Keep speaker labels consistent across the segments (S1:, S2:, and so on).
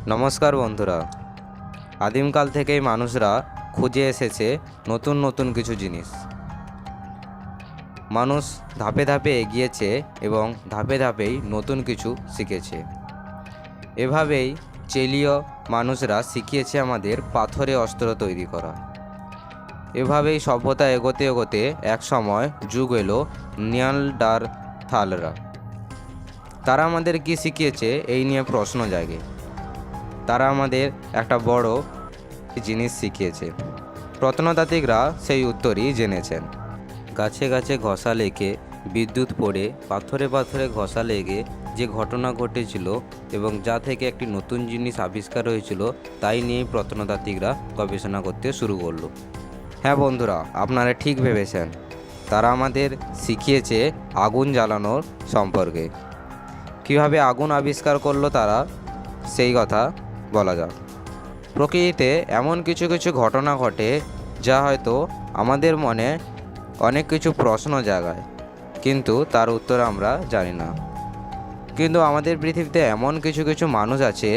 S1: নমস্কার বন্ধুরা। আদিমকাল থেকেই মানুষরা খুঁজে এসেছে নতুন নতুন কিছু জিনিস। মানুষ ধাপে ধাপে এগিয়েছে এবং ধাপে ধাপেই নতুন কিছু শিখেছে। এভাবেই চেলীয় মানুষরা শিখিয়েছে আমাদের পাথরে অস্ত্র তৈরি করা। এভাবেই সভ্যতা এগোতে এগোতে এক সময় যুগ এলো নিয়ান্ডারথালরা। তারা আমাদের কি শিখিয়েছে এই নিয়ে প্রশ্ন জাগে। তারা আমাদের একটা বড় জিনিস শিখিয়েছে। প্রত্নতাত্ত্বিকরা সেই উত্তরই জেনেছেন। গাছে গাছে ঘষা লেগে বিদ্যুৎ পড়ে পাথরে পাথরে ঘষা লেগে যে ঘটনা ঘটেছিল এবং যা থেকে একটি নতুন জিনিস আবিষ্কার হয়েছিল তাই নিয়েই প্রত্নতাত্ত্বিকরা গবেষণা করতে শুরু করলো। হ্যাঁ বন্ধুরা, আপনারা ঠিক ভেবেছেন। তারা আমাদের শিখিয়েছে আগুন জ্বালানোর সম্পর্কে। কীভাবে আগুন আবিষ্কার করলো তারা, সেই কথা বলা যাক। প্রকৃতিতে এমন কিছু কিছু ঘটনা ঘটে যা হয়তো আমাদের মনে অনেক কিছু প্রশ্ন জাগায়, কিন্তু তার উত্তর আমরা জানি না। কিন্তু আমাদের পৃথিবীতে এমন কিছু কিছু মানুষ আছে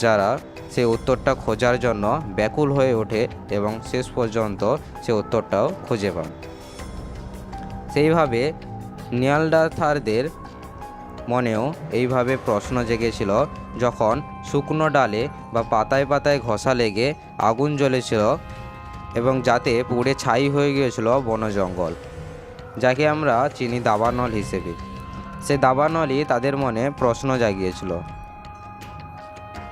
S1: যারা সেই উত্তরটা খোঁজার জন্য ব্যাকুল হয়ে ওঠে এবং শেষ পর্যন্ত সে উত্তরটাও খুঁজে পান। সেইভাবে নিয়ান্ডারথালদের মনেও এইভাবে প্রশ্ন জেগেছিল যখন শুকনো ডালে বা পাতায় পাতায় ঘষা লেগে আগুন জ্বলেছিল এবং যাতে পুড়ে ছাই হয়ে গিয়েছিল বন জঙ্গল, যাকে আমরা চিনি দাবানল হিসেবে। সে দাবানলই তাদের মনে প্রশ্ন জাগিয়েছিল।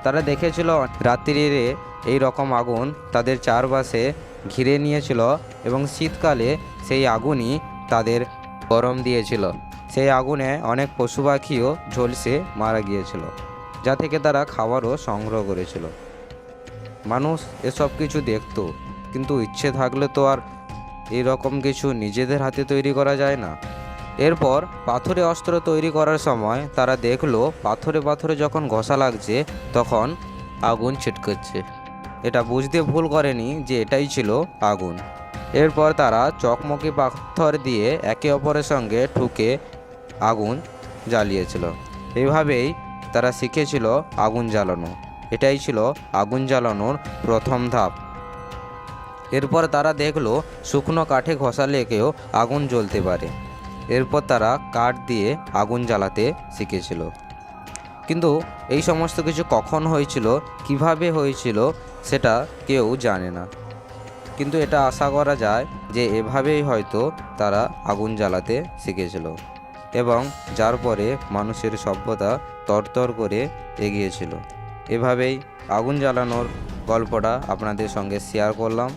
S1: তারা দেখেছিল রাত্রিরে এই রকম আগুন তাদের চারপাশে ঘিরে নিয়েছিল এবং শীতকালে সেই আগুনই তাদের গরম দিয়েছিল। সেই আগুনে অনেক পশু পাখিও ঝলসে মারা গিয়েছিল, যা থেকে তারা খাবারও সংগ্রহ করেছিল। মানুষ এসব কিছু দেখত, কিন্তু ইচ্ছে থাকলে তো আর এরকম কিছু নিজেদের হাতে তৈরি করা যায় না। এরপর পাথরে অস্ত্র তৈরি করার সময় তারা দেখলো পাথরে পাথরে যখন ঘষা লাগছে তখন আগুন ছিটকাচ্ছে। এটা বুঝতে ভুল করেনি যে এটাই ছিল আগুন। এরপর তারা চকমকি পাথর দিয়ে একে অপরের সঙ্গে ঠুকে আগুন জ্বালিয়েছিল। এইভাবেই তারা শিখেছিল আগুন জ্বালানো। এটাই ছিল আগুন জ্বালানোর প্রথম ধাপ। এরপর তারা দেখলো শুকনো কাঠে ঘষা লেগেও আগুন জ্বলতে পারে। এরপর তারা কাঠ দিয়ে আগুন জ্বালাতে শিখেছিল। কিন্তু এই সমস্ত কিছু কখন হয়েছিল, কিভাবে হয়েছিল, সেটা কেউ জানে না। কিন্তু এটা আশা করা যায় যে এভাবেই হয়তো তারা আগুন জ্বালাতে শিখেছিল এবং যার পরে মানুষের সভ্যতা তরতর করে এগিয়েছিল। এভাবেই আগুন জ্বালানোর গল্পটা আপনাদের সঙ্গে শেয়ার করলাম।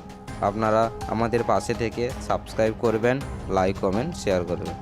S1: আপনারা আমাদের পাশে থেকে সাবস্ক্রাইব করবেন, লাইক কমেন্ট শেয়ার করবেন।